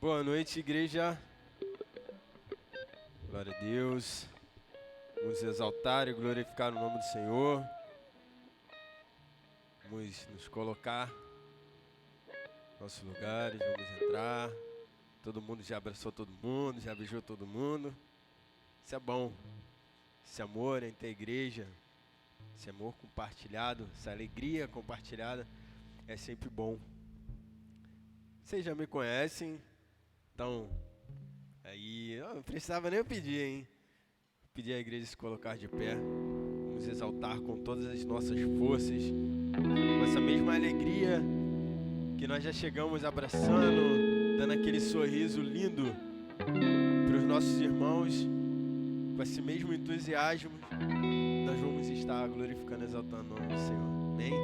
Boa noite, igreja. Glória a Deus. Vamos exaltar e glorificar o nome do Senhor. Vamos nos colocar nos nossos lugares, vamos entrar. Todo mundo já abraçou todo mundo, já beijou todo mundo. Isso é bom. Esse amor entre a igreja, esse amor compartilhado, essa alegria compartilhada é sempre bom. Vocês já me conhecem, então aí eu não precisava nem pedir, hein? Pedir à igreja se colocar de pé. Vamos exaltar com todas as nossas forças, com essa mesma alegria que nós já chegamos abraçando, dando aquele sorriso lindo para os nossos irmãos. Com esse mesmo entusiasmo, nós vamos estar glorificando e exaltando o nome do Senhor. Amém?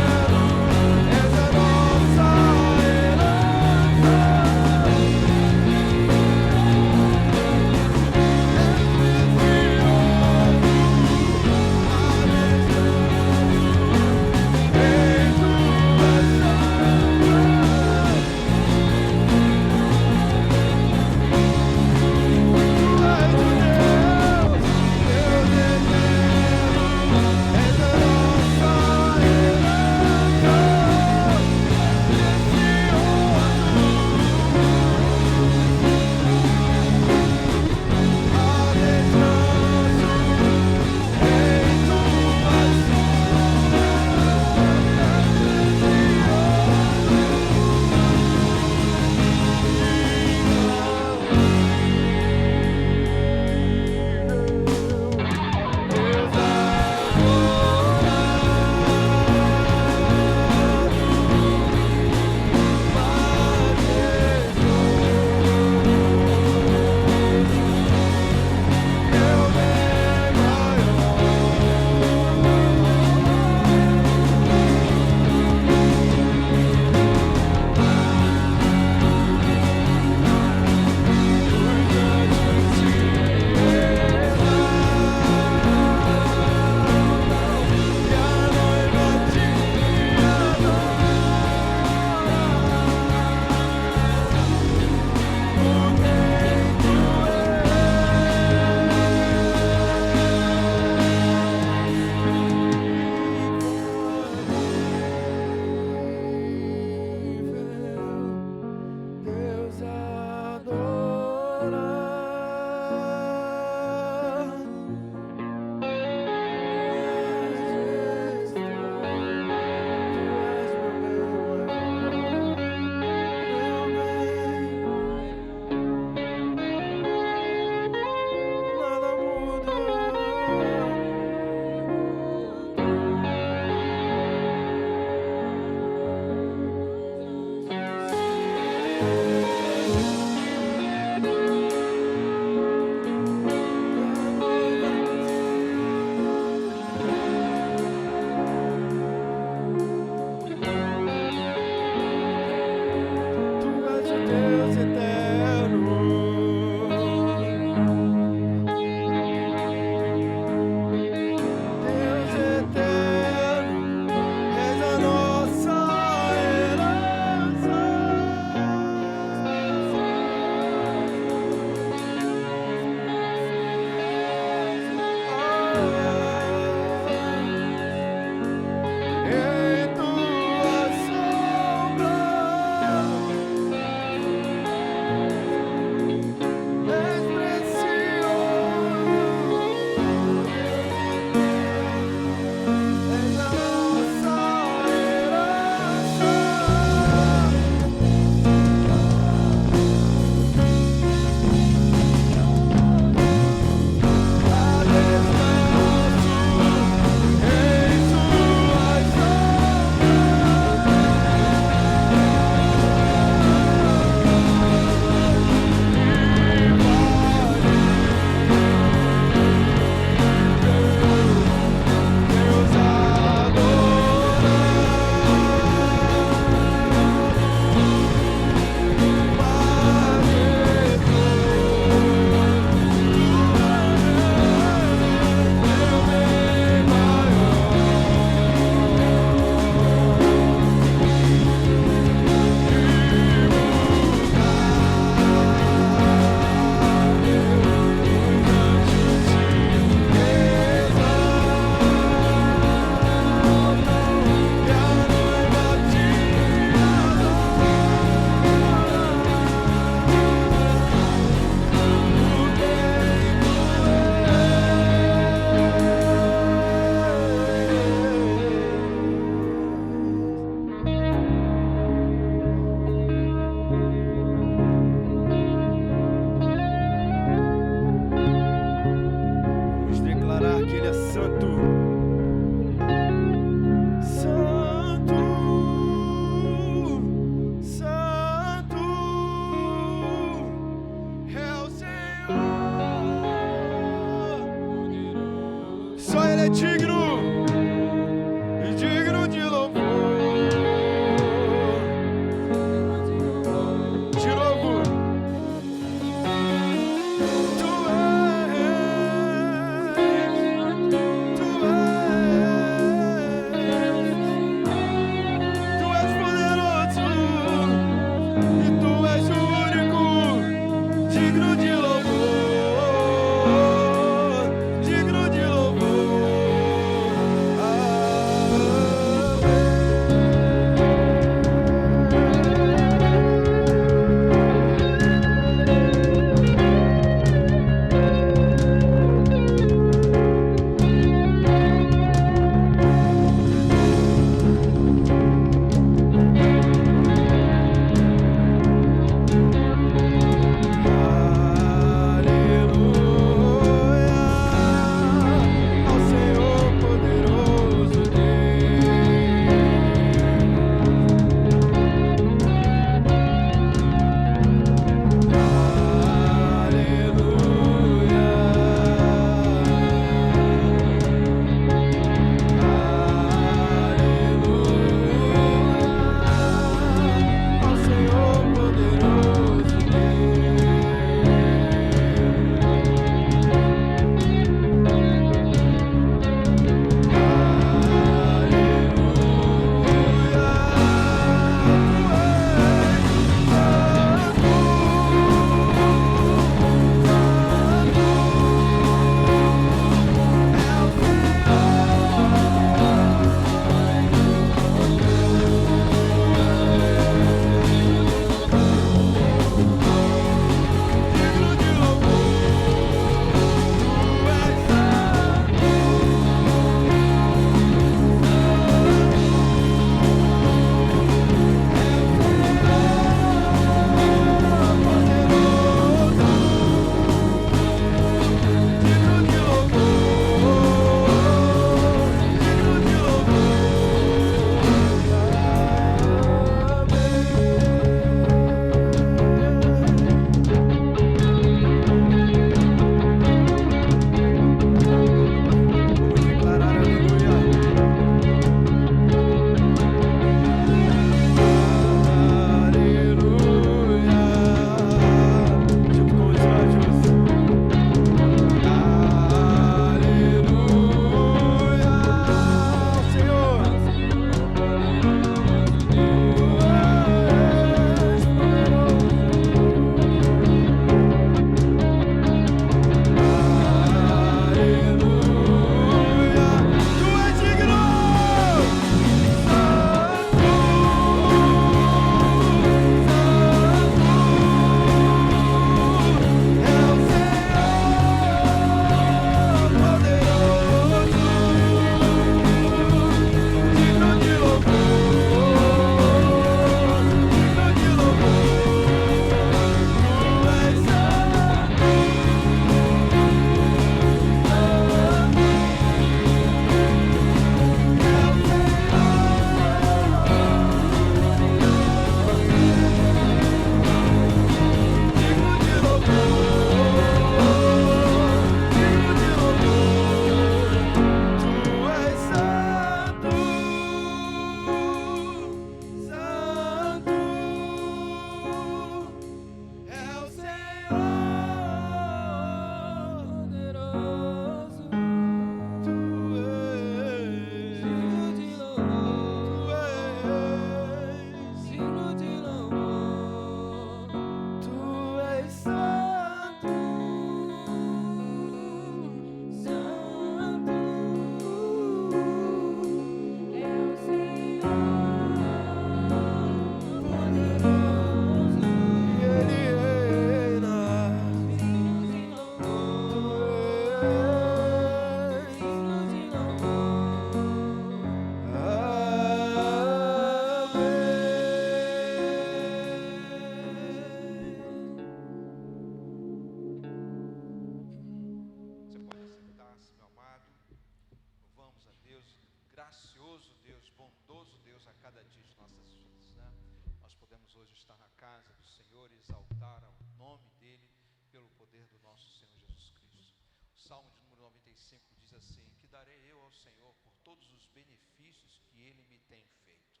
Salmo de número 95 diz assim: que darei eu ao Senhor por todos os benefícios que Ele me tem feito.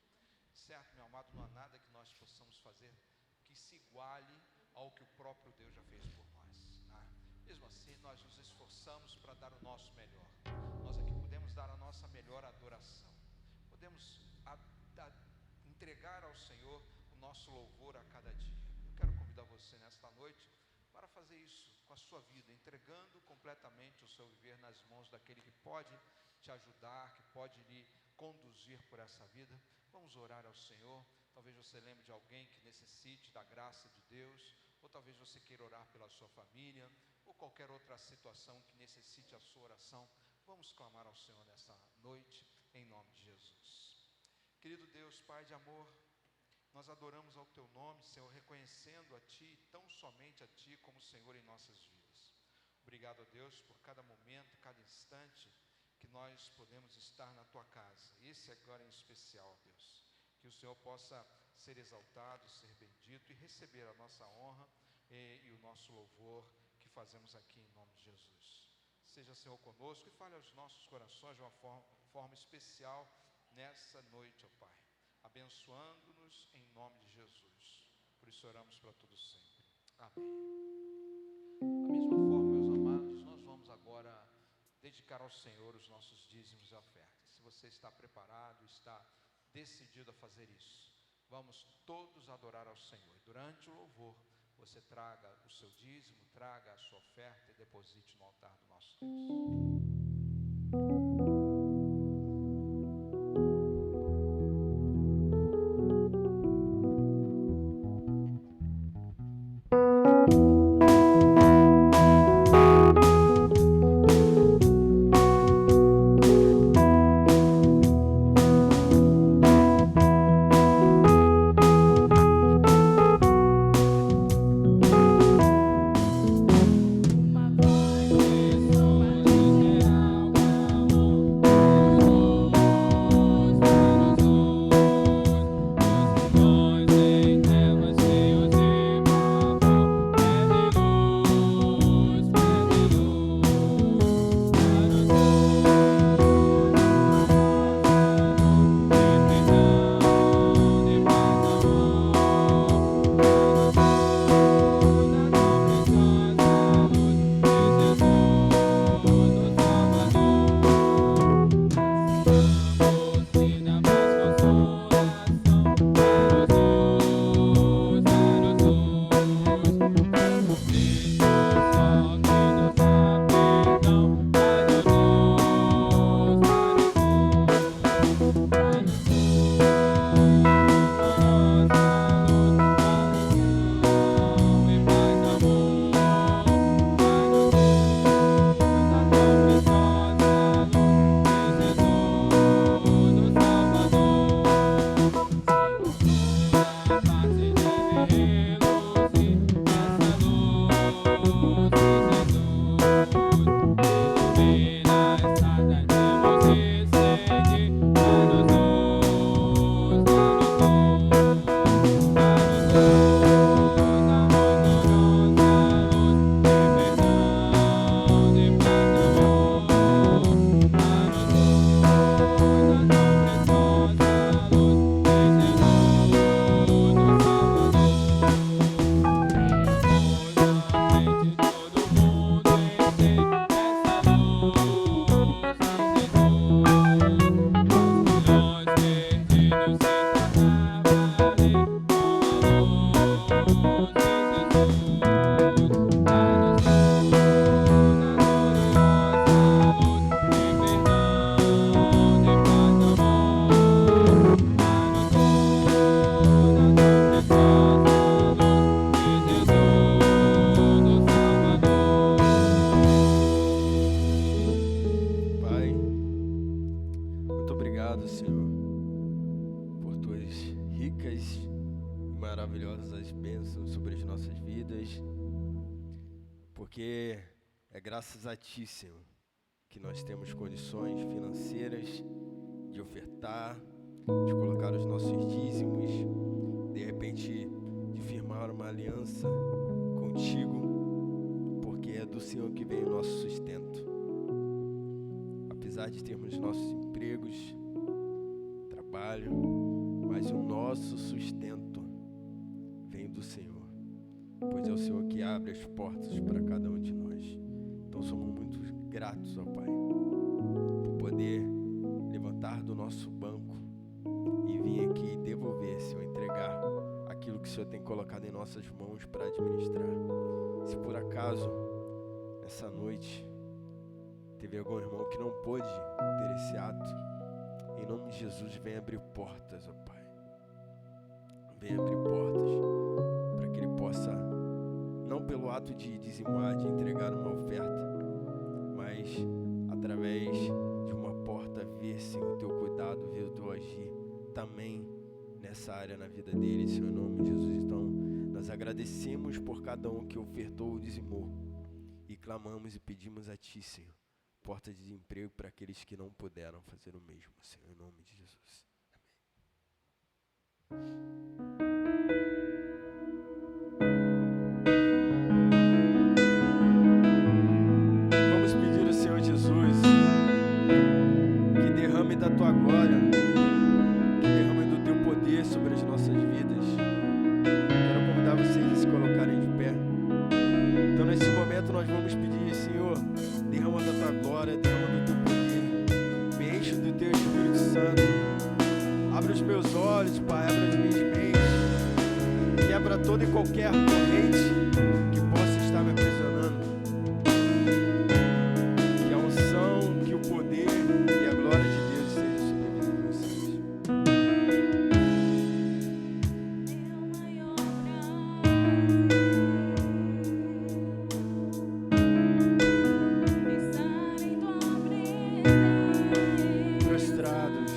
Certo, meu amado, não há nada que nós possamos fazer que se iguale ao que o próprio Deus já fez por nós, né? Mesmo assim, nós nos esforçamos para dar o nosso melhor. Nós aqui podemos dar a nossa melhor adoração, podemos entregar ao Senhor o nosso louvor a cada dia. Eu quero convidar você nesta noite para fazer isso com a sua vida, entregando completamente o seu viver nas mãos daquele que pode te ajudar, que pode lhe conduzir por essa vida. Vamos orar ao Senhor. Talvez você lembre de alguém que necessite da graça de Deus, ou talvez você queira orar pela sua família, ou qualquer outra situação que necessite a sua oração. Vamos clamar ao Senhor nessa noite, em nome de Jesus. Querido Deus, Pai de amor, nós adoramos ao Teu nome, Senhor, reconhecendo a Ti, tão somente a Ti, como Senhor em nossas vidas. Obrigado a Deus por cada momento, cada instante que nós podemos estar na Tua casa. Esse agora em especial, Deus. Que o Senhor possa ser exaltado, ser bendito e receber a nossa honra e o nosso louvor que fazemos aqui em nome de Jesus. Seja, Senhor, conosco e fale aos nossos corações de uma forma especial nessa noite, ó Pai, abençoando-nos em nome de Jesus. Por isso oramos para todos sempre. Amém. Da mesma forma, meus amados, nós vamos agora dedicar ao Senhor os nossos dízimos e ofertas. Se você está preparado, está decidido a fazer isso, vamos todos adorar ao Senhor. E durante o louvor, você traga o seu dízimo, traga a sua oferta e deposite no altar do nosso Deus. Obrigado, Senhor, por tuas ricas e maravilhosas bênçãos sobre as nossas vidas, porque é graças a Ti, Senhor, que nós temos condições financeiras de ofertar, de colocar os nossos dízimos, de repente de firmar uma aliança contigo, porque é do do Senhor que vem o nosso sustento. Apesar de termos nossos empregos, trabalho, mas o nosso sustento vem do Senhor, pois é o Senhor que abre as portas para cada um de nós. Então somos muito gratos, ó Pai, por poder levantar do nosso banco e vir aqui devolver, Senhor, entregar aquilo que o Senhor tem colocado em nossas mãos para administrar. Se por acaso, nessa noite, teve algum irmão que não pôde ter esse ato, em nome de Jesus, vem abrir portas, ó Pai. Vem abrir portas para que ele possa, não pelo ato de dizimar, de entregar uma oferta, mas através de uma porta ver, Senhor, o teu cuidado, ver o teu agir também nessa área na vida dele, Senhor, em nome de Jesus. Então, nós agradecemos por cada um que ofertou ou dizimou e clamamos e pedimos a Ti, Senhor, porta de emprego para aqueles que não puderam fazer o mesmo, Senhor, em nome de Jesus. Amém. Vamos pedir ao Senhor Jesus que derrame da Tua glória, que derrame do Teu poder sobre as nossas vidas. Quero convidar vocês a se colocarem de pé. Então, nesse momento, nós vamos pedir, Senhor, derrama da Tua glória, derrama do Teu poder, me enche do Teu Espírito Santo. Abre os meus olhos, Pai, abre as minhas mentes, quebra toda e qualquer corrente que possa estar me aprisionando. Que a unção, que o poder e a glória de Deus seja sobre a vida de vocês. Prostrados.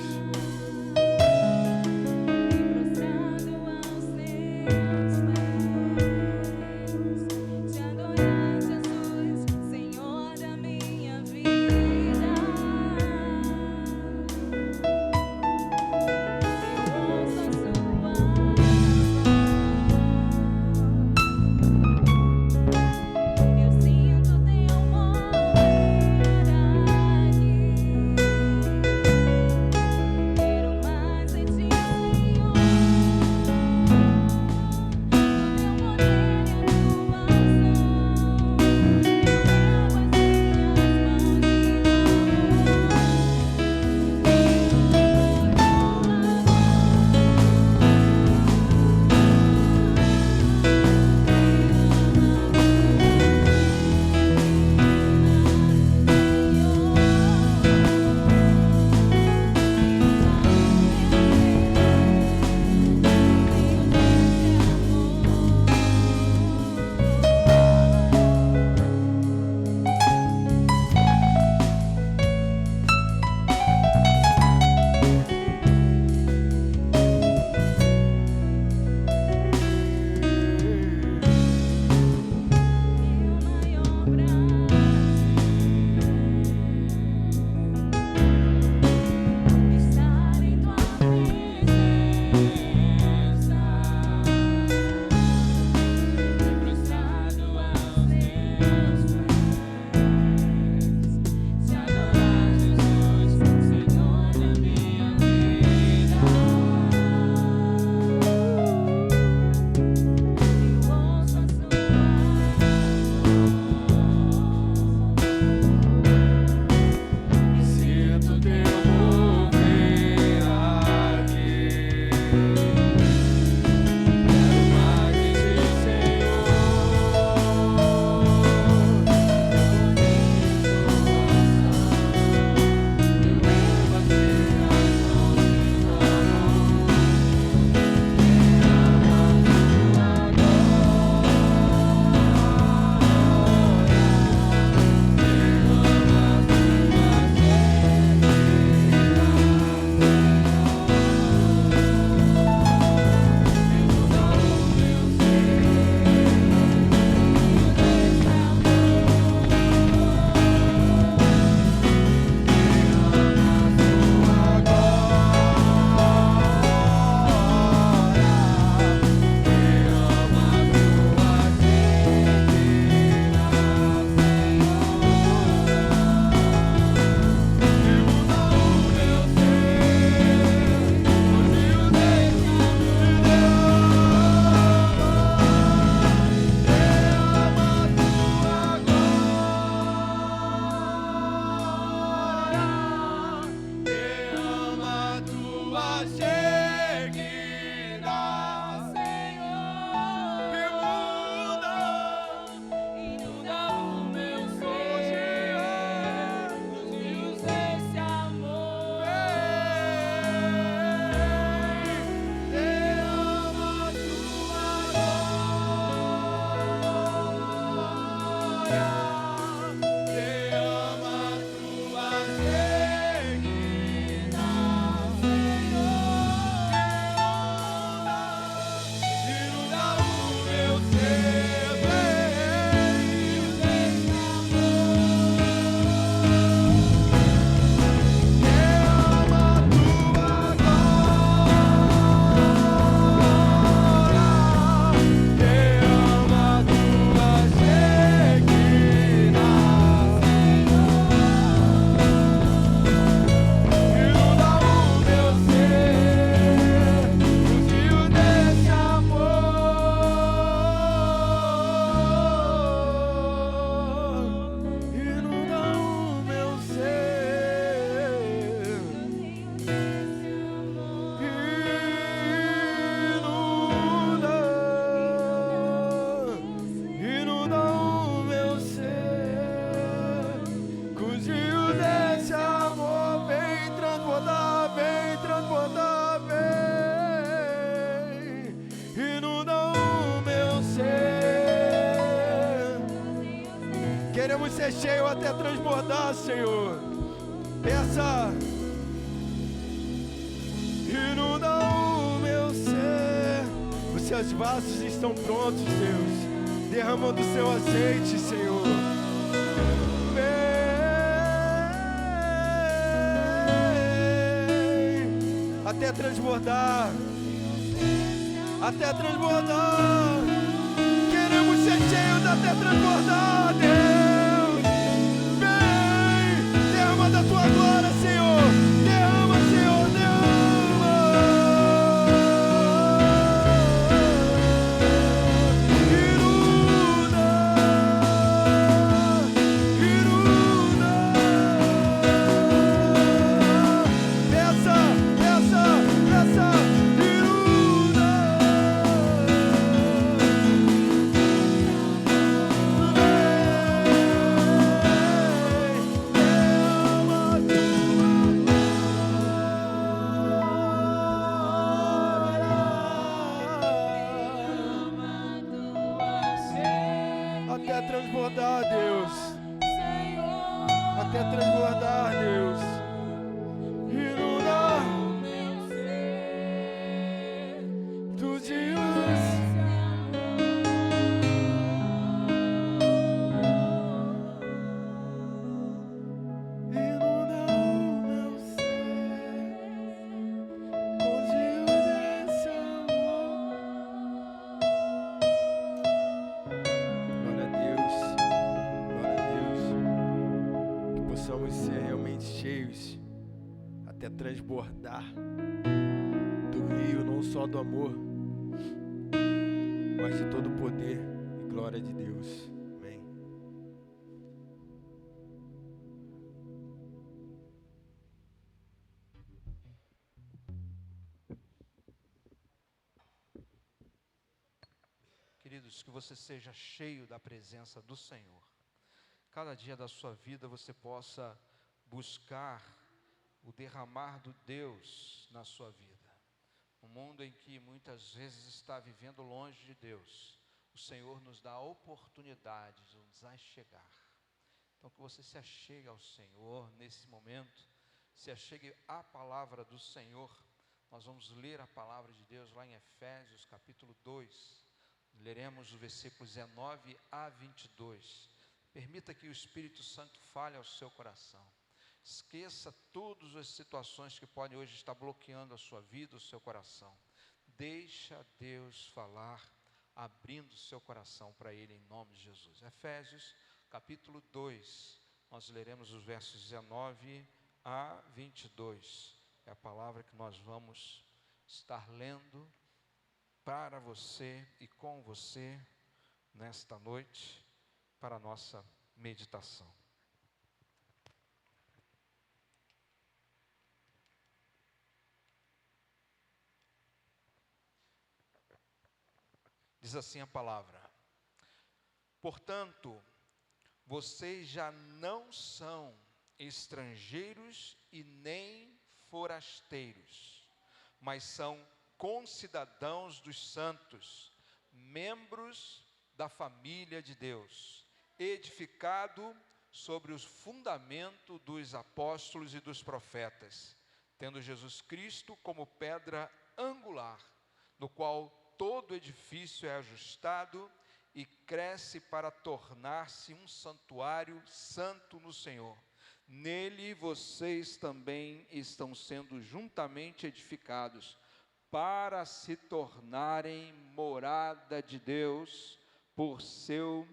Queremos ser cheios até transbordar, Senhor. Peça. Inunda o meu ser. Os seus vasos estão prontos, Deus. Derrama do seu azeite, Senhor. Vem até transbordar. Até transbordar. Queremos ser cheios até transbordar, Deus. Vem, derrama da tua glória, Senhor. Derrama, Senhor, derrama. Iruna, iruna. Peça, peça, peça. Iruna. Até transbordar, Deus. Até transbordar, Deus. Inunda tu dias. Inunda o meu ser com dias desse amor. Glória a Deus. Glória a Deus. Que possamos ser realmente cheios até transbordar do rio, não só do amor, mas de todo o poder e glória de Deus. Amém. Queridos, que você seja cheio da presença do Senhor. Cada dia da sua vida você possa buscar o derramar do Deus na sua vida. Um mundo em que muitas vezes está vivendo longe de Deus, o Senhor nos dá a oportunidade de nos achegar. Então que você se achegue ao Senhor nesse momento, se achegue à palavra do Senhor. Nós vamos ler a palavra de Deus lá em Efésios capítulo 2. Leremos o versículo 19 a 22. Permita que o Espírito Santo fale ao seu coração. Esqueça todas as situações que podem hoje estar bloqueando a sua vida, o seu coração. Deixa Deus falar, abrindo o seu coração para Ele em nome de Jesus. Efésios capítulo 2, nós leremos os versos 19 a 22. É a palavra que nós vamos estar lendo para você e com você nesta noite, para a nossa meditação. Diz assim a palavra: portanto, vocês já não são estrangeiros e nem forasteiros, mas são concidadãos dos santos, membros da família de Deus, edificado sobre o fundamento dos apóstolos e dos profetas, tendo Jesus Cristo como pedra angular, no qual todo edifício é ajustado e cresce para tornar-se um santuário santo no Senhor. Nele vocês também estão sendo juntamente edificados para se tornarem morada de Deus por seu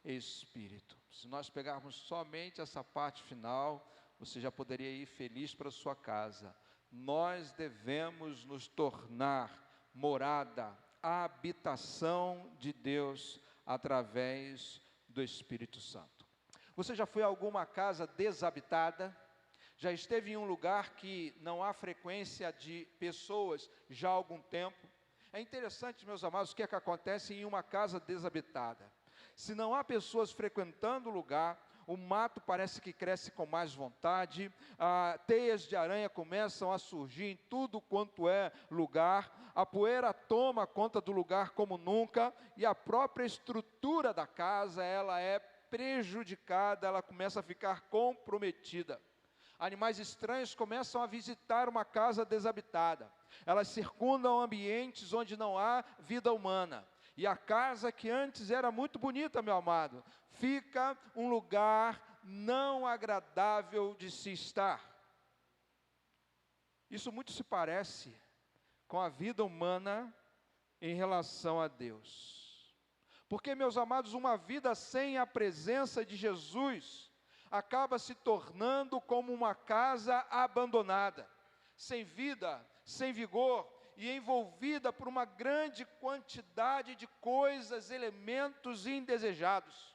Espírito. Se nós pegarmos somente essa parte final, você já poderia ir feliz para a sua casa. Nós devemos nos tornar morada, a habitação de Deus através do Espírito Santo. Você já foi a alguma casa desabitada? Já esteve em um lugar que não há frequência de pessoas já há algum tempo? É interessante, meus amados, o que é que acontece em uma casa desabitada. Se não há pessoas frequentando o lugar, o mato parece que cresce com mais vontade, teias de aranha começam a surgir em tudo quanto é lugar, a poeira toma conta do lugar como nunca, e a própria estrutura da casa, ela é prejudicada, ela começa a ficar comprometida. Animais estranhos começam a visitar uma casa desabitada. Elas circundam ambientes onde não há vida humana. E a casa que antes era muito bonita, meu amado, fica um lugar não agradável de se estar. Isso muito se parece com a vida humana em relação a Deus. Porque, meus amados, uma vida sem a presença de Jesus acaba se tornando como uma casa abandonada, sem vida, sem vigor e envolvida por uma grande quantidade de coisas, elementos indesejados.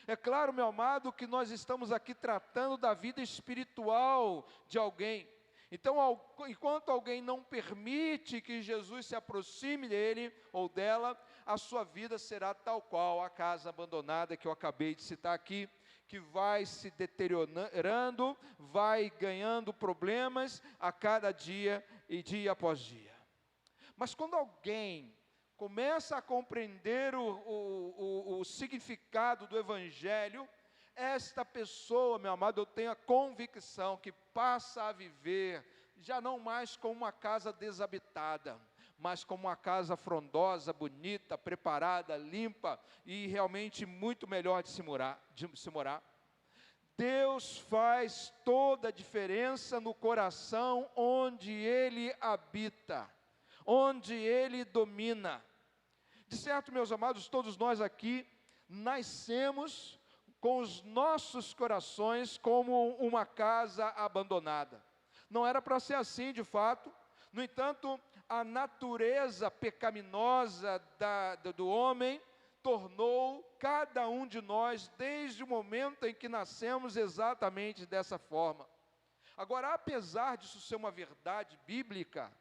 É claro, meu amado, que nós estamos aqui tratando da vida espiritual de alguém. Então, enquanto alguém não permite que Jesus se aproxime dele ou dela, a sua vida será tal qual a casa abandonada que eu acabei de citar aqui, que vai se deteriorando, vai ganhando problemas a cada dia e dia após dia. Mas quando alguém começa a compreender o significado do Evangelho, esta pessoa, meu amado, eu tenho a convicção que passa a viver, já não mais como uma casa desabitada, mas como uma casa frondosa, bonita, preparada, limpa e realmente muito melhor de se morar. Deus faz toda a diferença no coração onde Ele habita, onde Ele domina. De certo, meus amados, todos nós aqui nascemos com os nossos corações como uma casa abandonada. Não era para ser assim, de fato. No entanto, a natureza pecaminosa do homem tornou cada um de nós, desde o momento em que nascemos, exatamente dessa forma. Agora, apesar disso ser uma verdade bíblica,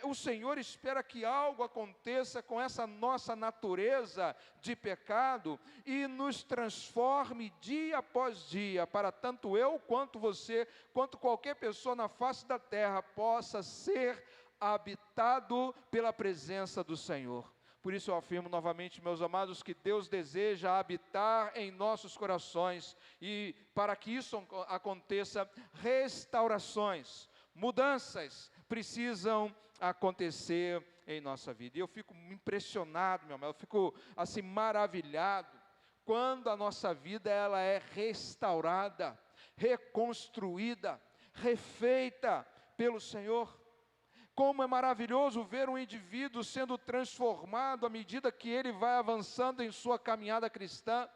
o Senhor espera que algo aconteça com essa nossa natureza de pecado e nos transforme dia após dia, para tanto eu quanto você, quanto qualquer pessoa na face da terra possa ser habitado pela presença do Senhor. Por isso eu afirmo novamente, meus amados, que Deus deseja habitar em nossos corações e para que isso aconteça, restaurações, mudanças precisam acontecer em nossa vida. E eu fico impressionado, meu amado, eu fico assim maravilhado quando a nossa vida ela é restaurada, reconstruída, refeita pelo Senhor. Como é maravilhoso ver um indivíduo sendo transformado à medida que ele vai avançando em sua caminhada cristã.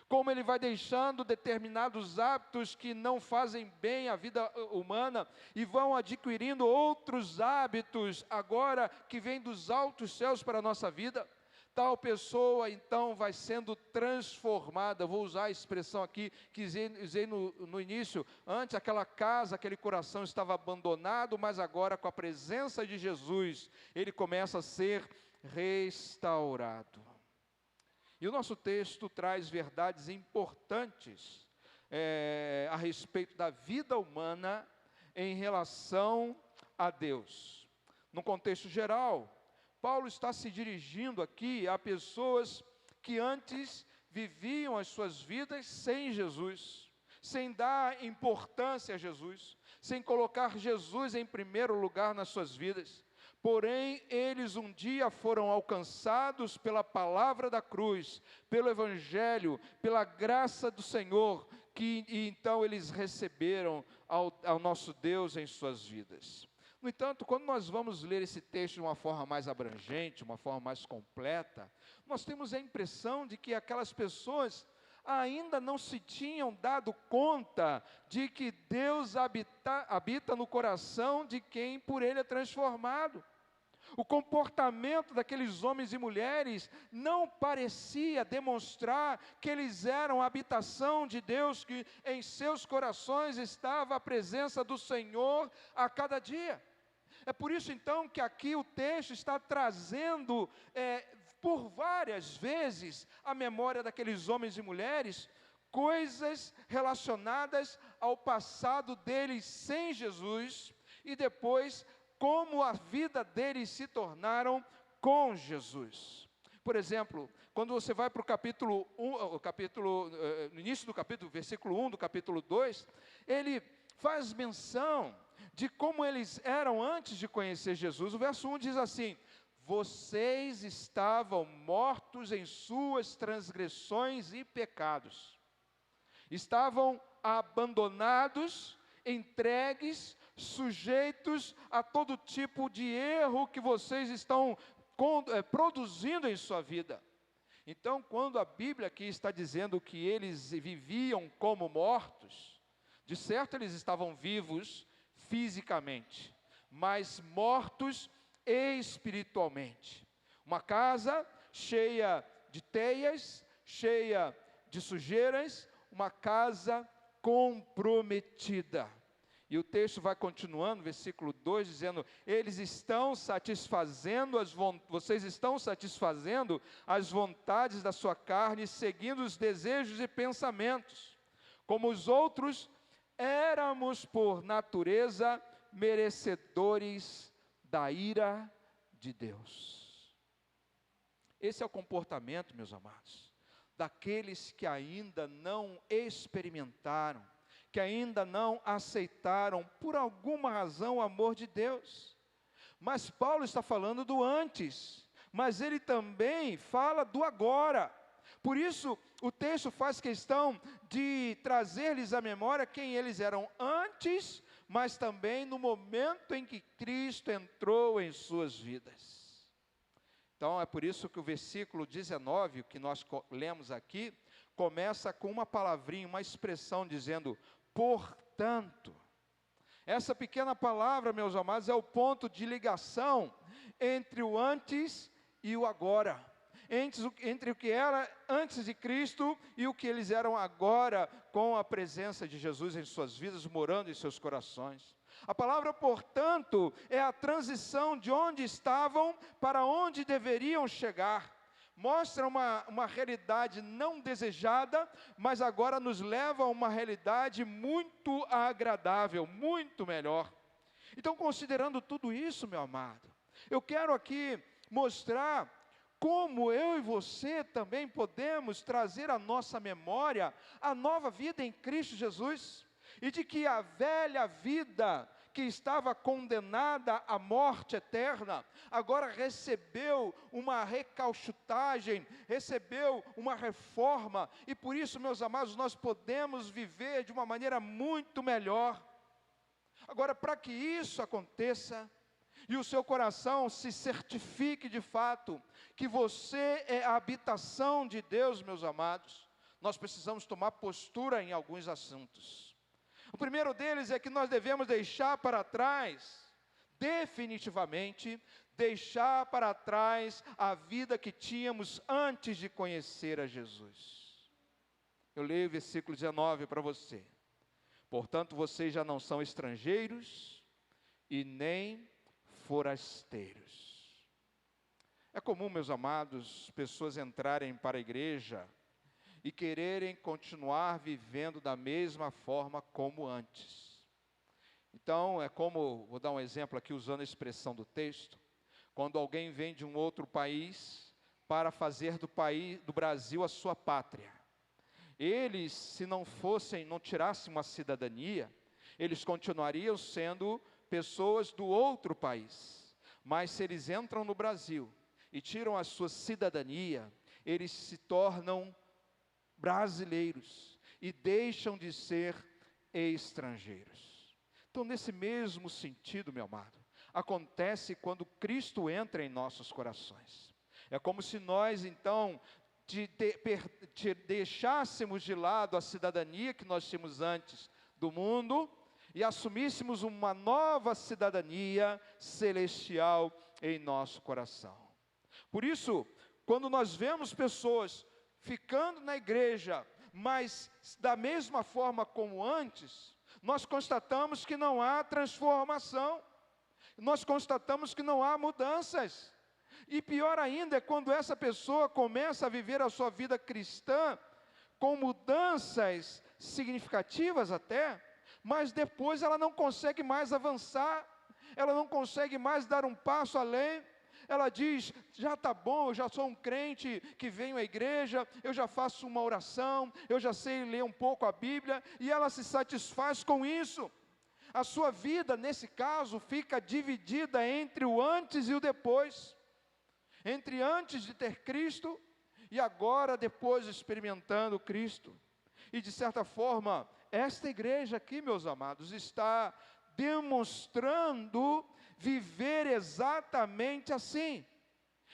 Como ele vai deixando determinados hábitos que não fazem bem à vida humana e vão adquirindo outros hábitos agora que vêm dos altos céus para a nossa vida. Tal pessoa então vai sendo transformada. Vou usar a expressão aqui que usei no início. Antes aquela casa, aquele coração estava abandonado, mas agora com a presença de Jesus, ele começa a ser restaurado. E o nosso texto traz verdades importantes a respeito da vida humana em relação a Deus. No contexto geral, Paulo está se dirigindo aqui a pessoas que antes viviam as suas vidas sem Jesus, sem dar importância a Jesus, sem colocar Jesus em primeiro lugar nas suas vidas. Porém, eles um dia foram alcançados pela palavra da cruz, pelo Evangelho, pela graça do Senhor, e então eles receberam ao nosso Deus em suas vidas. No entanto, quando nós vamos ler esse texto de uma forma mais abrangente, uma forma mais completa, nós temos a impressão de que aquelas pessoas ainda não se tinham dado conta de que Deus habita no coração de quem por Ele é transformado. O comportamento daqueles homens e mulheres não parecia demonstrar que eles eram a habitação de Deus, que em seus corações estava a presença do Senhor a cada dia. É por isso então que aqui o texto está trazendo por várias vezes a memória daqueles homens e mulheres, coisas relacionadas ao passado deles sem Jesus e depois como a vida deles se tornaram com Jesus. Por exemplo, quando você vai para o capítulo 1, no início do capítulo, versículo 1 do capítulo 2, ele faz menção de como eles eram antes de conhecer Jesus. O verso 1 diz assim: vocês estavam mortos em suas transgressões e pecados, estavam abandonados, entregues, sujeitos a todo tipo de erro que vocês estão produzindo em sua vida. Então, quando a Bíblia aqui está dizendo que eles viviam como mortos, de certo eles estavam vivos fisicamente, mas mortos espiritualmente. Uma casa cheia de teias, cheia de sujeiras, uma casa comprometida. E o texto vai continuando, versículo 2, dizendo: vocês estão satisfazendo as vontades da sua carne, seguindo os desejos e pensamentos. Como os outros, éramos por natureza merecedores da ira de Deus. Esse é o comportamento, meus amados, daqueles que ainda não experimentaram, que ainda não aceitaram, por alguma razão, o amor de Deus. Mas Paulo está falando do antes, mas ele também fala do agora. Por isso, o texto faz questão de trazer-lhes à memória quem eles eram antes, mas também no momento em que Cristo entrou em suas vidas. Então, é por isso que o versículo 19, que nós lemos aqui, começa com uma palavrinha, uma expressão dizendo: portanto. Essa pequena palavra, meus amados, é o ponto de ligação entre o antes e o agora. Entre o que era antes de Cristo e o que eles eram agora, com a presença de Jesus em suas vidas, morando em seus corações. A palavra, portanto, é a transição de onde estavam para onde deveriam chegar. Mostra uma realidade não desejada, mas agora nos leva a uma realidade muito agradável, muito melhor. Então, considerando tudo isso, meu amado, eu quero aqui mostrar como eu e você também podemos trazer à nossa memória a nova vida em Cristo Jesus, e de que a velha vida que estava condenada à morte eterna, agora recebeu uma recalchutagem, recebeu uma reforma, e por isso, meus amados, nós podemos viver de uma maneira muito melhor. Agora, para que isso aconteça, e o seu coração se certifique de fato que você é a habitação de Deus, meus amados, nós precisamos tomar postura em alguns assuntos. O primeiro deles é que nós devemos deixar para trás, definitivamente, deixar para trás a vida que tínhamos antes de conhecer a Jesus. Eu leio o versículo 19 para você. Portanto, vocês já não são estrangeiros e nem forasteiros. É comum, meus amados, pessoas entrarem para a igreja e quererem continuar vivendo da mesma forma como antes. Então, é como, vou dar um exemplo aqui usando a expressão do texto, quando alguém vem de um outro país para fazer do Brasil a sua pátria. Eles, se não tirassem uma cidadania, eles continuariam sendo pessoas do outro país. Mas se eles entram no Brasil e tiram a sua cidadania, eles se tornam brasileiros e deixam de ser estrangeiros. Então, nesse mesmo sentido, meu amado, acontece quando Cristo entra em nossos corações. É como se nós, então, deixássemos de lado a cidadania que nós tínhamos antes do mundo e assumíssemos uma nova cidadania celestial em nosso coração. Por isso, quando nós vemos pessoas ficando na igreja, mas da mesma forma como antes, nós constatamos que não há transformação, nós constatamos que não há mudanças. E pior ainda é quando essa pessoa começa a viver a sua vida cristã com mudanças significativas até, mas depois ela não consegue mais avançar, ela não consegue mais dar um passo além, Ela diz, já está bom, eu já sou um crente que venho à igreja, eu já faço uma oração, eu já sei ler um pouco a Bíblia, e ela se satisfaz com isso. A sua vida, nesse caso, fica dividida entre o antes e o depois. Entre antes de ter Cristo e agora depois experimentando Cristo. E de certa forma, esta igreja aqui, meus amados, está demonstrando viver exatamente assim.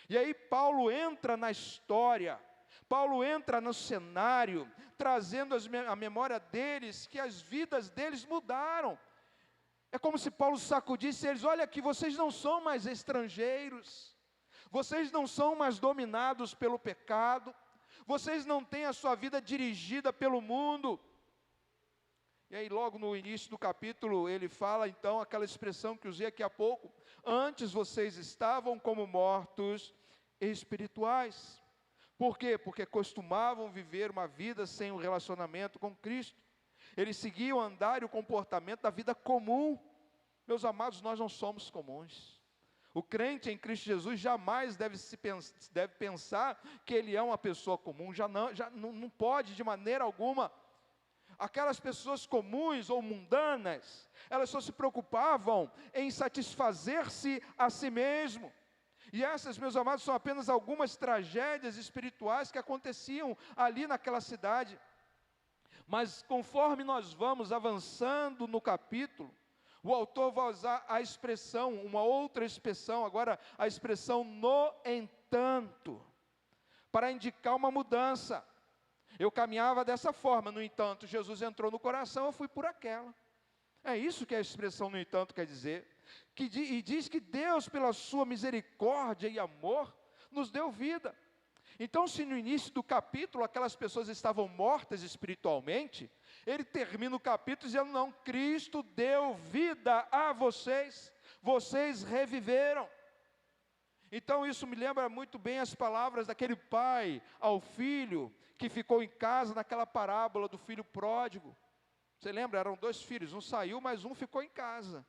E aí Paulo entra na história, Paulo entra no cenário, trazendo a memória deles, que as vidas deles mudaram. É como se Paulo sacudisse eles, olha aqui, vocês não são mais estrangeiros, vocês não são mais dominados pelo pecado, vocês não têm a sua vida dirigida pelo mundo. E aí logo no início do capítulo ele fala então aquela expressão que usei aqui há pouco, antes vocês estavam como mortos espirituais. Por quê? Porque costumavam viver uma vida sem um relacionamento com Cristo. Eles seguiam o andar e o comportamento da vida comum. Meus amados, nós não somos comuns. O crente em Cristo Jesus jamais deve pensar que ele é uma pessoa comum, já não pode de maneira alguma. Aquelas pessoas comuns ou mundanas, elas só se preocupavam em satisfazer-se a si mesmo. E essas, meus amados, são apenas algumas tragédias espirituais que aconteciam ali naquela cidade. Mas conforme nós vamos avançando no capítulo, o autor vai usar a expressão, uma outra expressão, agora a expressão no entanto, para indicar uma mudança. Eu caminhava dessa forma, no entanto, Jesus entrou no coração, eu fui por aquela. É isso que a expressão no entanto quer dizer. E diz que Deus, pela sua misericórdia e amor, nos deu vida. Então, se no início do capítulo aquelas pessoas estavam mortas espiritualmente, ele termina o capítulo dizendo, não, Cristo deu vida a vocês, vocês reviveram. Então isso me lembra muito bem as palavras daquele pai ao filho, que ficou em casa naquela parábola do filho pródigo. Você lembra, eram 2 filhos, um saiu, mas um ficou em casa.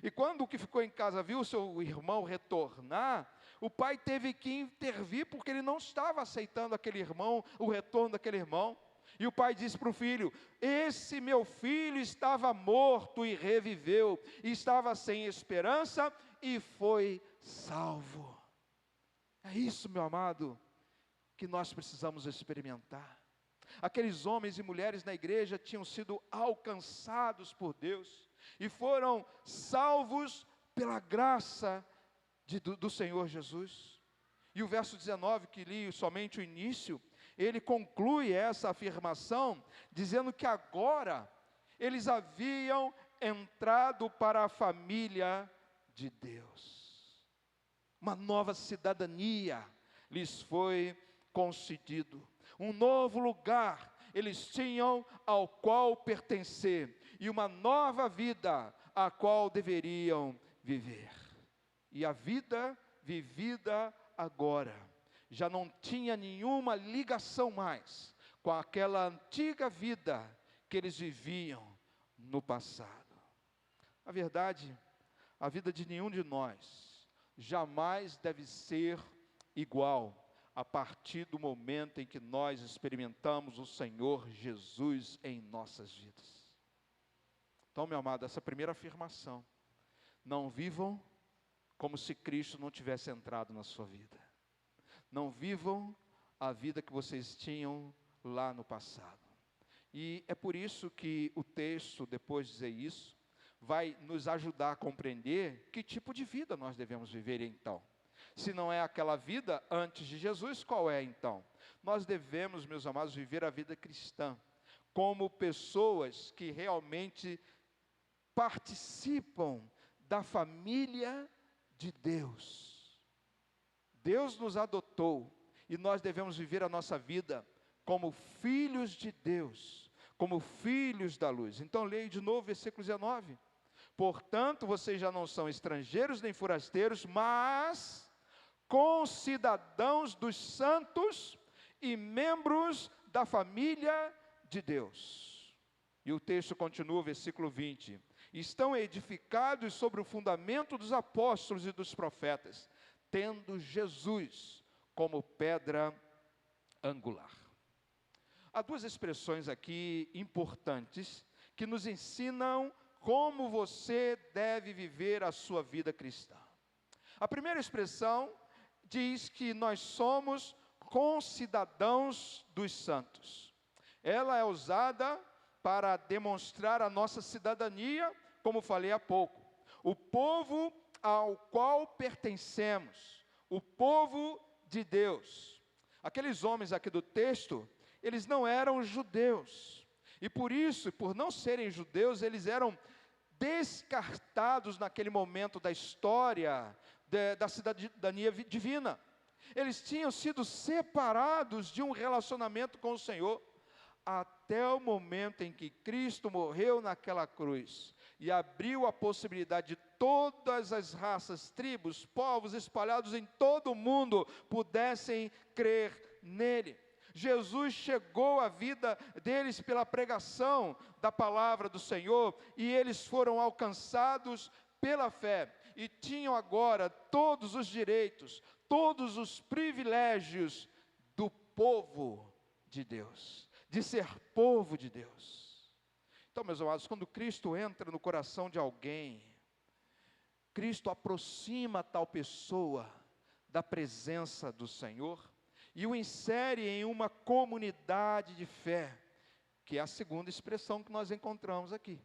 E quando o que ficou em casa viu o seu irmão retornar, o pai teve que intervir, porque ele não estava aceitando aquele irmão, o retorno daquele irmão. E o pai disse para o filho, esse meu filho estava morto e reviveu, estava sem esperança e foi salvo. É isso, meu amado, que nós precisamos experimentar. Aqueles homens e mulheres na igreja tinham sido alcançados por Deus e foram salvos pela graça do Senhor Jesus. E o verso 19, que li somente o início, ele conclui essa afirmação, dizendo que agora eles haviam entrado para a família de Deus. Uma nova cidadania lhes foi concedido. Um novo lugar eles tinham ao qual pertencer. E uma nova vida a qual deveriam viver. E a vida vivida agora já não tinha nenhuma ligação mais com aquela antiga vida que eles viviam no passado. A verdade, a vida de nenhum de nós jamais deve ser igual a partir do momento em que nós experimentamos o Senhor Jesus em nossas vidas. Então, meu amado, essa primeira afirmação, não vivam como se Cristo não tivesse entrado na sua vida. Não vivam a vida que vocês tinham lá no passado. E é por isso que o texto, depois de dizer isso, vai nos ajudar a compreender que tipo de vida nós devemos viver então. Se não é aquela vida antes de Jesus, qual é então? Nós devemos, meus amados, viver a vida cristã, como pessoas que realmente participam da família de Deus. Deus nos adotou e nós devemos viver a nossa vida como filhos de Deus, como filhos da luz. Então leia de novo o versículo 19. Portanto, vocês já não são estrangeiros nem forasteiros, mas concidadãos dos santos e membros da família de Deus. E o texto continua, versículo 20. Estão edificados sobre o fundamento dos apóstolos e dos profetas, tendo Jesus como pedra angular. Há duas expressões aqui importantes que nos ensinam como você deve viver a sua vida cristã. A primeira expressão diz que nós somos concidadãos dos santos. Ela é usada para demonstrar a nossa cidadania, como falei há pouco. O povo ao qual pertencemos, o povo de Deus. Aqueles homens aqui do texto, eles não eram judeus. E por isso, por não serem judeus, eles eram descartados naquele momento da história da cidadania divina. Eles tinham sido separados de um relacionamento com o Senhor, até o momento em que Cristo morreu naquela cruz, e abriu a possibilidade de todas as raças, tribos, povos espalhados em todo o mundo, pudessem crer nele. Jesus chegou à vida deles pela pregação da palavra do Senhor, e eles foram alcançados pela fé, e tinham agora todos os direitos, todos os privilégios do povo de Deus, de ser povo de Deus. Então, meus amados, quando Cristo entra no coração de alguém, Cristo aproxima tal pessoa da presença do Senhor e o insere em uma comunidade de fé, que é a segunda expressão que nós encontramos aqui.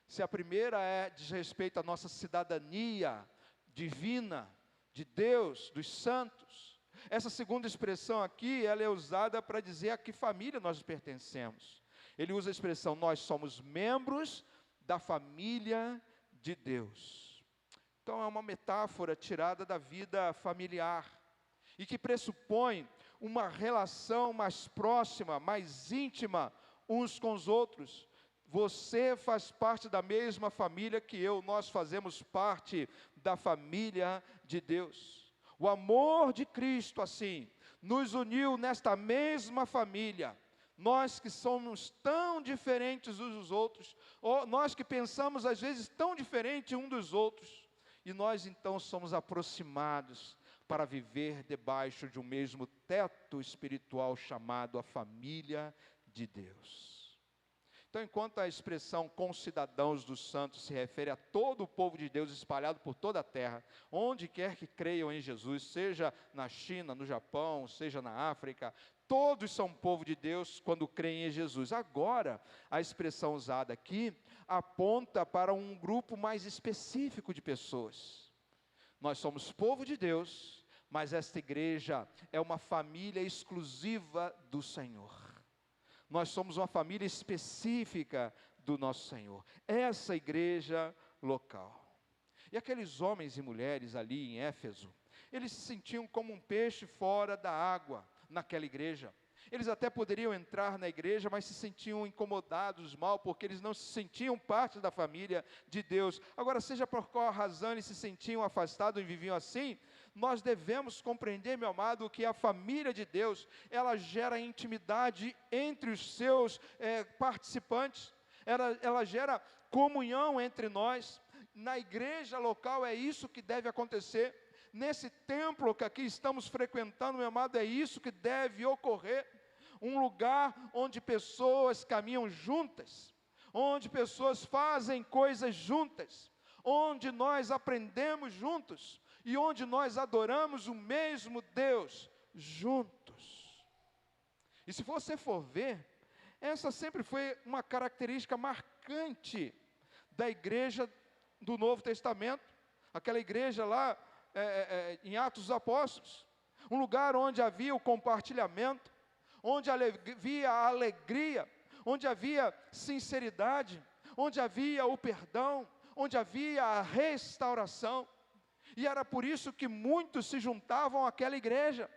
Se a primeira diz respeito à nossa cidadania divina, de Deus, dos santos, essa segunda expressão aqui, ela é usada para dizer a que família nós pertencemos. Ele usa a expressão, nós somos membros da família de Deus. Então é uma metáfora tirada da vida familiar, e que pressupõe uma relação mais próxima, mais íntima, uns com os outros. Você faz parte da mesma família que eu, nós fazemos parte da família de Deus. O amor de Cristo, assim, nos uniu nesta mesma família. Nós que somos tão diferentes uns dos outros, ou nós que pensamos às vezes tão diferente uns dos outros, e nós então somos aproximados para viver debaixo de um mesmo teto espiritual chamado a família de Deus. Então, enquanto a expressão concidadãos dos santos se refere a todo o povo de Deus espalhado por toda a terra, onde quer que creiam em Jesus, seja na China, no Japão, seja na África, todos são povo de Deus quando creem em Jesus. Agora, a expressão usada aqui aponta para um grupo mais específico de pessoas. Nós somos povo de Deus, mas esta igreja é uma família exclusiva do Senhor. Nós somos uma família específica do nosso Senhor, essa igreja local. E aqueles homens e mulheres ali em Éfeso, eles se sentiam como um peixe fora da água naquela igreja. Eles até poderiam entrar na igreja, mas se sentiam incomodados, mal, porque eles não se sentiam parte da família de Deus. Agora, seja por qual razão eles se sentiam afastados e viviam assim, nós devemos compreender, meu amado, que a família de Deus, ela gera intimidade entre os seus participantes, ela gera comunhão entre nós. Na igreja local é isso que deve acontecer. Nesse templo que aqui estamos frequentando, meu amado, é isso que deve ocorrer. Um lugar onde pessoas caminham juntas, onde pessoas fazem coisas juntas, onde nós aprendemos juntos e onde nós adoramos o mesmo Deus juntos. E se você for ver, essa sempre foi uma característica marcante da igreja do Novo Testamento, aquela igreja lá em Atos dos Apóstolos, um lugar onde havia o compartilhamento, onde havia a alegria, onde havia sinceridade, onde havia o perdão, onde havia a restauração. E era por isso que muitos se juntavam àquela igreja,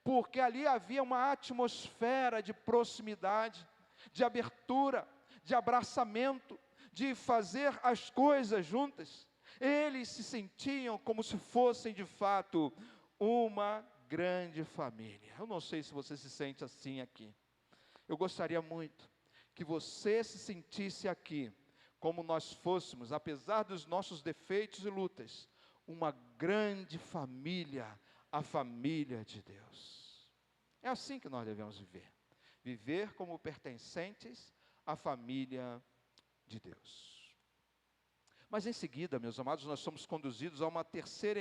porque ali havia uma atmosfera de proximidade, de abertura, de abraçamento, de fazer as coisas juntas. Eles se sentiam como se fossem de fato uma grande família. Eu não sei se você se sente assim aqui. Eu gostaria muito que você se sentisse aqui como nós fôssemos, apesar dos nossos defeitos e lutas, uma grande família a família de Deus. É assim que nós devemos viver. Viver como pertencentes à família de Deus. Mas em seguida, meus amados, nós somos conduzidos a uma terceira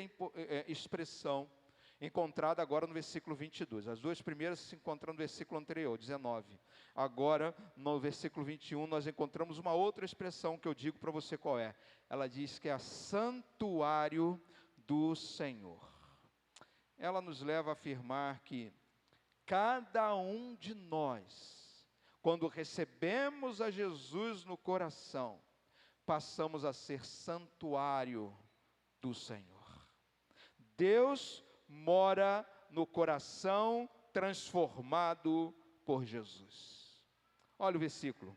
expressão, encontrada agora no versículo 22. As duas primeiras se encontram no versículo anterior, 19. Agora, no versículo 21, nós encontramos uma outra expressão que eu digo para você qual é. Ela diz que é santuário do Senhor. Ela nos leva a afirmar que cada um de nós, quando recebemos a Jesus no coração, passamos a ser santuário do Senhor. Deus mora no coração transformado por Jesus. Olha o versículo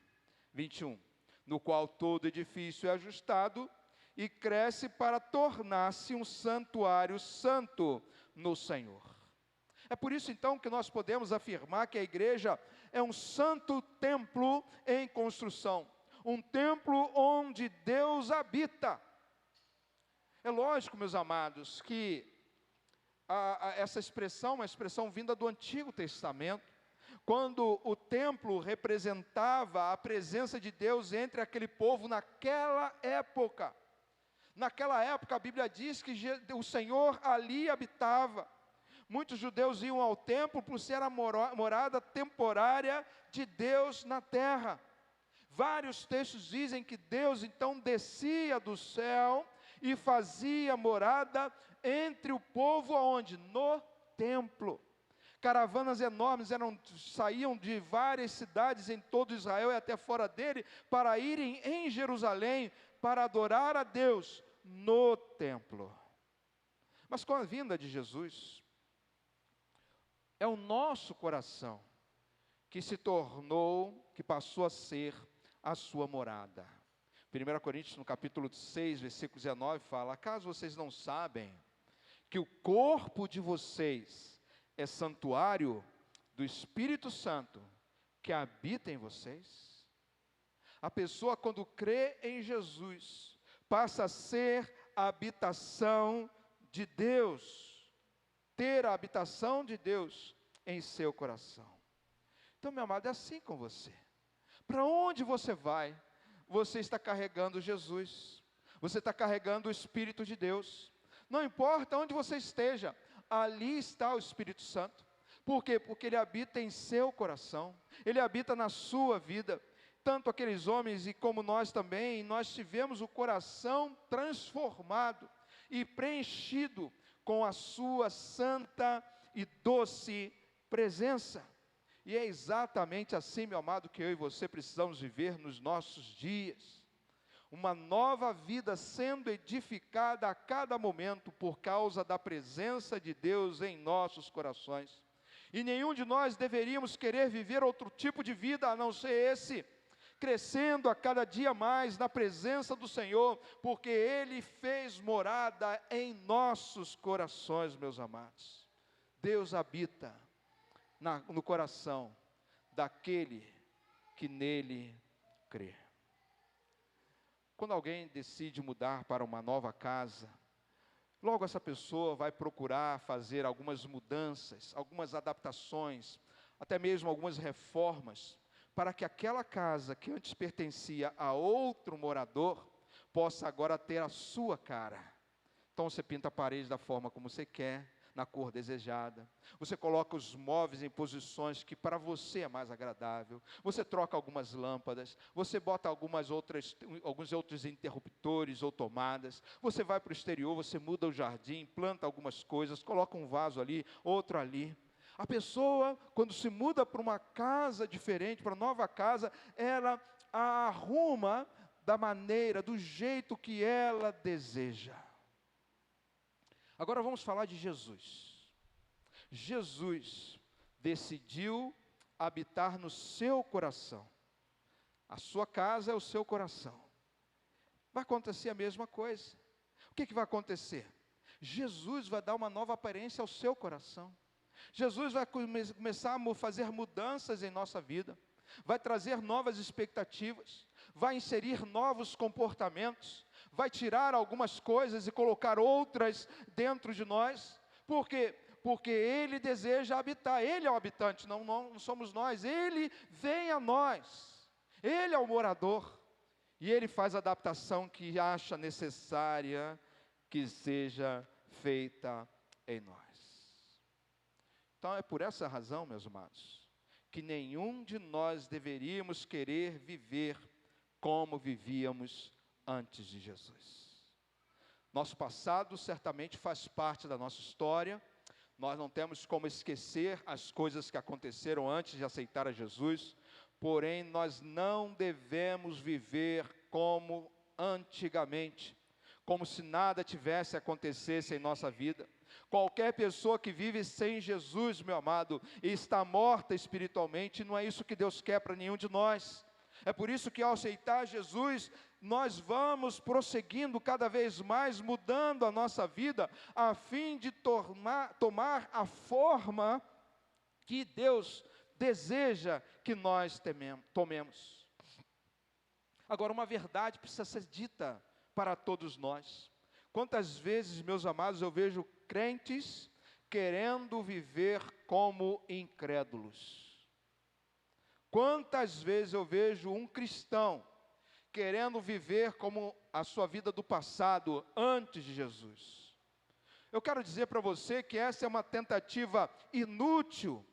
21. No qual todo edifício é ajustado e cresce para tornar-se um santuário santo no Senhor. É por isso então que nós podemos afirmar que a igreja é um santo templo em construção. Um templo onde Deus habita. É lógico, meus amados, que essa expressão, uma expressão vinda do Antigo Testamento, quando o templo representava a presença de Deus entre aquele povo naquela época. Naquela época a Bíblia diz que o Senhor ali habitava. Muitos judeus iam ao templo por ser a morada temporária de Deus na terra. Vários textos dizem que Deus então descia do céu e fazia morada entre o povo aonde? No templo. Caravanas enormes saíam de várias cidades em todo Israel e até fora dele, para irem em Jerusalém, para adorar a Deus no templo. Mas com a vinda de Jesus, é o nosso coração que se tornou, que passou a ser a sua morada. 1 Coríntios, no capítulo 6, versículo 19, fala: acaso vocês não sabem que o corpo de vocês é santuário do Espírito Santo que habita em vocês? A pessoa, quando crê em Jesus, passa a ser a habitação de Deus, ter a habitação de Deus em seu coração. Então, meu amado, é assim com você. Para onde você vai, você está carregando Jesus, você está carregando o Espírito de Deus. Não importa onde você esteja, ali está o Espírito Santo. Por quê? Porque Ele habita em seu coração, Ele habita na sua vida. Tanto aqueles homens e como nós também, nós tivemos o coração transformado e preenchido com a sua santa e doce presença. E é exatamente assim, meu amado, que eu e você precisamos viver nos nossos dias. Uma nova vida sendo edificada a cada momento por causa da presença de Deus em nossos corações. E nenhum de nós deveríamos querer viver outro tipo de vida a não ser esse, crescendo a cada dia mais na presença do Senhor, porque Ele fez morada em nossos corações, meus amados. Deus habita no coração daquele que nele crê. Quando alguém decide mudar para uma nova casa, logo essa pessoa vai procurar fazer algumas mudanças, algumas adaptações, até mesmo algumas reformas, para que aquela casa que antes pertencia a outro morador, possa agora ter a sua cara. Então você pinta a parede da forma como você quer, na cor desejada, você coloca os móveis em posições que para você é mais agradável, você troca algumas lâmpadas, você bota alguns outros interruptores ou tomadas, você vai para o exterior, você muda o jardim, planta algumas coisas, coloca um vaso ali, outro ali. A pessoa, quando se muda para uma casa diferente, para uma nova casa, ela a arruma da maneira, do jeito que ela deseja. Agora vamos falar de Jesus. Jesus decidiu habitar no seu coração. A sua casa é o seu coração. Vai acontecer a mesma coisa. O que vai acontecer? Jesus vai dar uma nova aparência ao seu coração. Jesus vai começar a fazer mudanças em nossa vida. Vai trazer novas expectativas. Vai inserir novos comportamentos. Vai tirar algumas coisas e colocar outras dentro de nós. Por quê? Porque Ele deseja habitar, Ele é o habitante, não somos nós, Ele vem a nós, Ele é o morador, e Ele faz a adaptação que acha necessária que seja feita em nós. Então é por essa razão, meus amados, que nenhum de nós deveríamos querer viver como vivíamos antes de Jesus. Nosso passado certamente faz parte da nossa história, nós não temos como esquecer as coisas que aconteceram antes de aceitar a Jesus, porém nós não devemos viver como antigamente, como se nada tivesse acontecesse em nossa vida. Qualquer pessoa que vive sem Jesus, meu amado, e está morta espiritualmente, não é isso que Deus quer para nenhum de nós. É por isso que ao aceitar Jesus, nós vamos prosseguindo cada vez mais, mudando a nossa vida, a fim de tomar a forma que Deus deseja que nós tomemos. Agora, uma verdade precisa ser dita para todos nós. Quantas vezes, meus amados, eu vejo crentes querendo viver como incrédulos. Quantas vezes eu vejo um cristão querendo viver como a sua vida do passado, antes de Jesus. Eu quero dizer para você que essa é uma tentativa inútil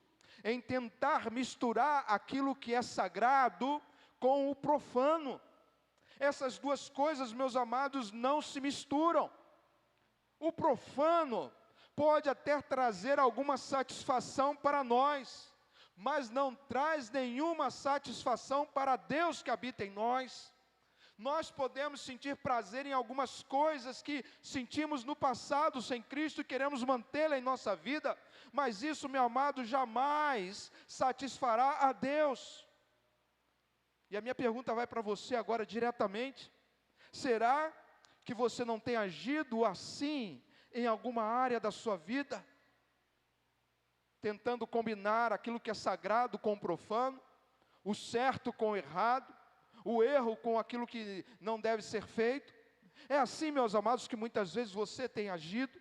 em tentar misturar aquilo que é sagrado com o profano. Essas duas coisas, meus amados, não se misturam. O profano pode até trazer alguma satisfação para nós, mas não traz nenhuma satisfação para Deus que habita em nós. Nós podemos sentir prazer em algumas coisas que sentimos no passado sem Cristo e queremos mantê-la em nossa vida, mas isso, meu amado, jamais satisfará a Deus. E a minha pergunta vai para você agora diretamente: será que você não tem agido assim em alguma área da sua vida? Tentando combinar aquilo que é sagrado com o profano, o certo com o errado, o erro com aquilo que não deve ser feito? É assim, meus amados, que muitas vezes você tem agido.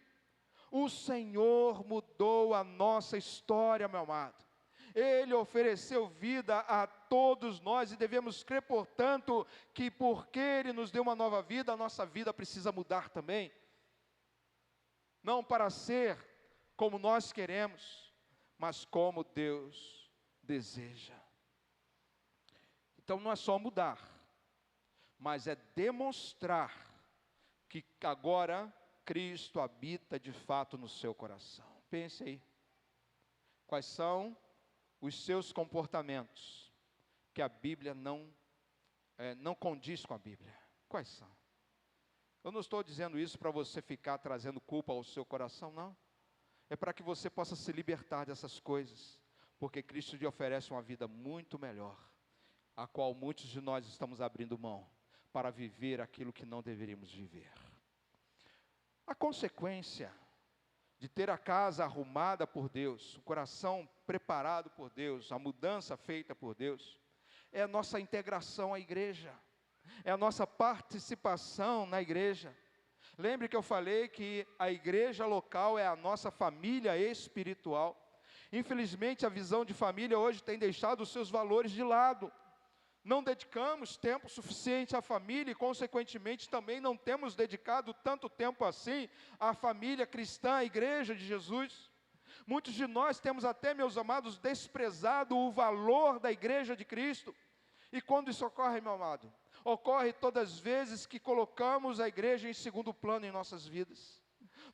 O Senhor mudou a nossa história, meu amado. Ele ofereceu vida a todos nós e devemos crer, portanto, que porque Ele nos deu uma nova vida, a nossa vida precisa mudar também. Não para ser como nós queremos, mas como Deus deseja. Então não é só mudar, mas é demonstrar que agora Cristo habita de fato no seu coração. Pense aí, quais são os seus comportamentos que a Bíblia não condiz com a Bíblia? Quais são? Eu não estou dizendo isso para você ficar trazendo culpa ao seu coração, não. É para que você possa se libertar dessas coisas, porque Cristo lhe oferece uma vida muito melhor, a qual muitos de nós estamos abrindo mão, para viver aquilo que não deveríamos viver. A consequência de ter a casa arrumada por Deus, o coração preparado por Deus, a mudança feita por Deus, é a nossa integração à igreja, é a nossa participação na igreja. Lembre que eu falei que a igreja local é a nossa família espiritual. Infelizmente, a visão de família hoje tem deixado os seus valores de lado. Não dedicamos tempo suficiente à família e, consequentemente, também não temos dedicado tanto tempo assim à família cristã, à igreja de Jesus. Muitos de nós temos até, meus amados, desprezado o valor da igreja de Cristo. E quando isso ocorre, meu amado? Ocorre todas as vezes que colocamos a igreja em segundo plano em nossas vidas.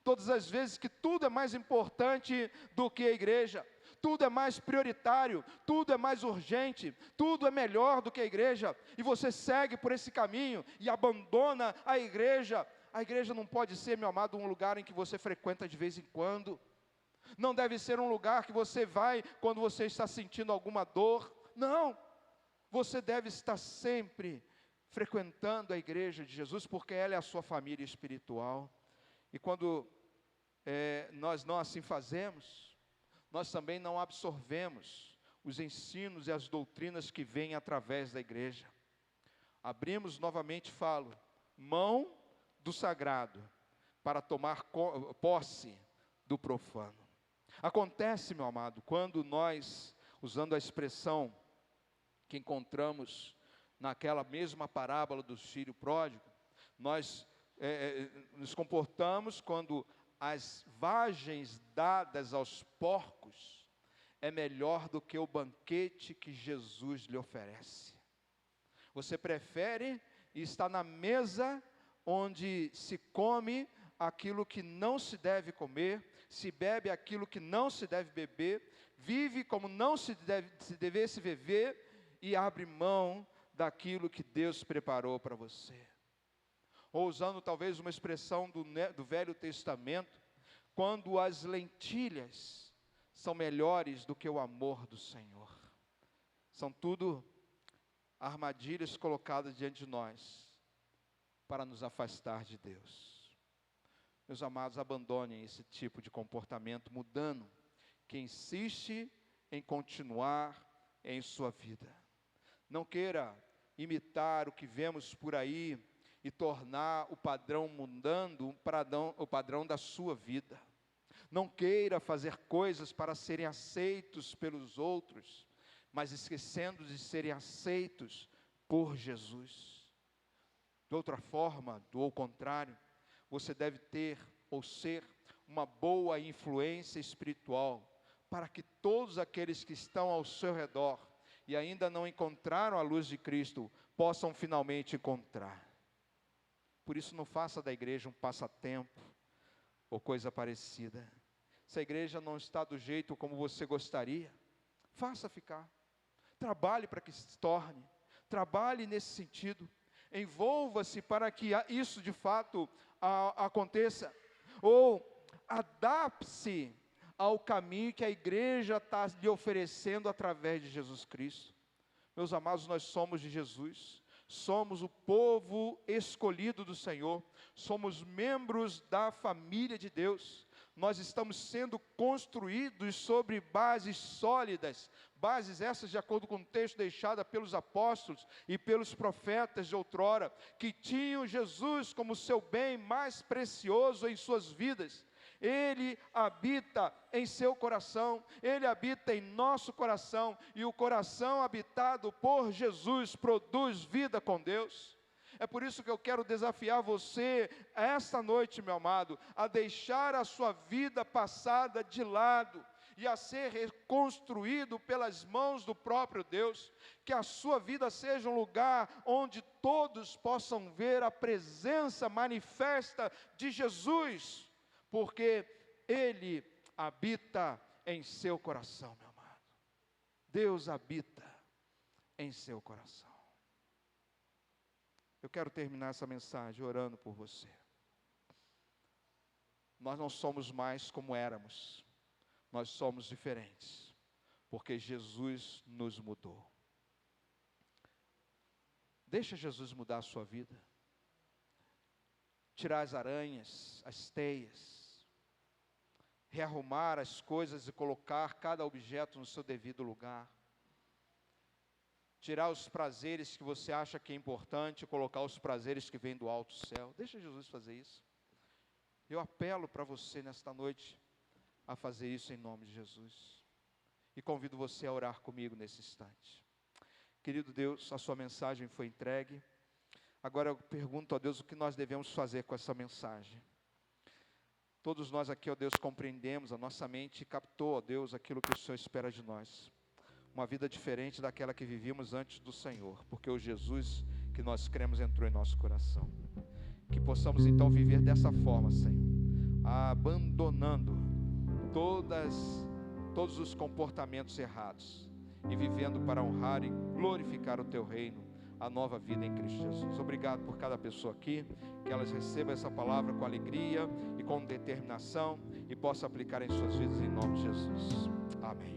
Todas as vezes que tudo é mais importante do que a igreja. Tudo é mais prioritário, tudo é mais urgente, tudo é melhor do que a igreja, e você segue por esse caminho e abandona a igreja. A igreja não pode ser, meu amado, um lugar em que você frequenta de vez em quando, não deve ser um lugar que você vai quando você está sentindo alguma dor, não, você deve estar sempre frequentando a igreja de Jesus, porque ela é a sua família espiritual, e quando nós não assim fazemos, nós também não absorvemos os ensinos e as doutrinas que vêm através da igreja. Abrimos novamente, mão do sagrado, para tomar posse do profano. Acontece, meu amado, quando nós, usando a expressão que encontramos naquela mesma parábola do filho pródigo, nós nos comportamos quando as vagens dadas aos porcos é melhor do que o banquete que Jesus lhe oferece. Você prefere estar na mesa onde se come aquilo que não se deve comer, se bebe aquilo que não se deve beber, vive como não se devesse viver e abre mão daquilo que Deus preparou para você. Ou usando talvez uma expressão do Velho Testamento, quando as lentilhas são melhores do que o amor do Senhor. São tudo armadilhas colocadas diante de nós para nos afastar de Deus. Meus amados, abandonem esse tipo de comportamento mudando, que insiste em continuar em sua vida. Não queira imitar o que vemos por aí e tornar o padrão mundano o padrão da sua vida. Não queira fazer coisas para serem aceitos pelos outros, mas esquecendo de serem aceitos por Jesus. De outra forma, do contrário, você deve ter ou ser uma boa influência espiritual, para que todos aqueles que estão ao seu redor e ainda não encontraram a luz de Cristo, possam finalmente encontrar. Por isso, não faça da igreja um passatempo ou coisa parecida. Se a igreja não está do jeito como você gostaria, faça ficar. Trabalhe para que se torne. Trabalhe nesse sentido. Envolva-se para que isso de fato aconteça. Ou adapte-se ao caminho que a igreja está lhe oferecendo através de Jesus Cristo. Meus amados, nós somos de Jesus. Somos o povo escolhido do Senhor, somos membros da família de Deus, nós estamos sendo construídos sobre bases sólidas, bases essas de acordo com o texto deixado pelos apóstolos e pelos profetas de outrora, que tinham Jesus como seu bem mais precioso em suas vidas. Ele habita em seu coração, Ele habita em nosso coração, e o coração habitado por Jesus produz vida com Deus. É por isso que eu quero desafiar você, esta noite, meu amado, a deixar a sua vida passada de lado, e a ser reconstruído pelas mãos do próprio Deus, que a sua vida seja um lugar onde todos possam ver a presença manifesta de Jesus, porque Ele habita em seu coração, meu amado. Deus habita em seu coração. Eu quero terminar essa mensagem orando por você. Nós não somos mais como éramos, nós somos diferentes, porque Jesus nos mudou. Deixa Jesus mudar a sua vida. Tirar as aranhas, as teias, rearrumar as coisas e colocar cada objeto no seu devido lugar. Tirar os prazeres que você acha que é importante e colocar os prazeres que vêm do alto céu. Deixa Jesus fazer isso. Eu apelo para você nesta noite a fazer isso em nome de Jesus. E convido você a orar comigo nesse instante. Querido Deus, a sua mensagem foi entregue. Agora eu pergunto a Deus o que nós devemos fazer com essa mensagem. Todos nós aqui, ó Deus, compreendemos, a nossa mente captou, ó Deus, aquilo que o Senhor espera de nós. Uma vida diferente daquela que vivíamos antes do Senhor, porque o Jesus que nós cremos entrou em nosso coração. Que possamos então viver dessa forma, Senhor, abandonando todos os comportamentos errados e vivendo para honrar e glorificar o Teu reino, a nova vida em Cristo Jesus. Obrigado por cada pessoa aqui, que elas recebam essa palavra com alegria e com determinação e possam aplicar em suas vidas em nome de Jesus. Amém.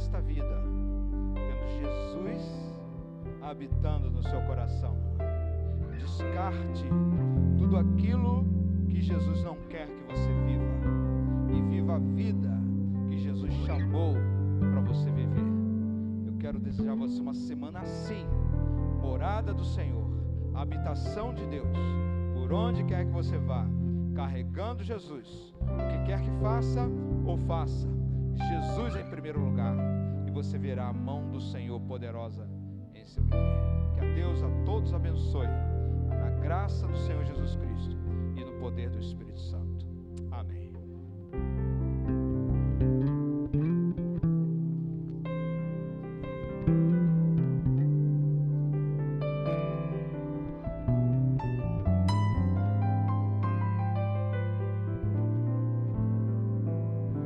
nesta vida, tendo Jesus habitando no seu coração. Descarte tudo aquilo que Jesus não quer que você viva e viva a vida que Jesus chamou para você viver. Eu quero desejar a você uma semana assim, morada do Senhor, habitação de Deus, por onde quer que você vá, carregando Jesus. O que quer que faça, ou faça Jesus em primeiro lugar, e você verá a mão do Senhor poderosa em seu viver. Que a Deus a todos abençoe, na graça do Senhor Jesus Cristo e no poder do Espírito Santo.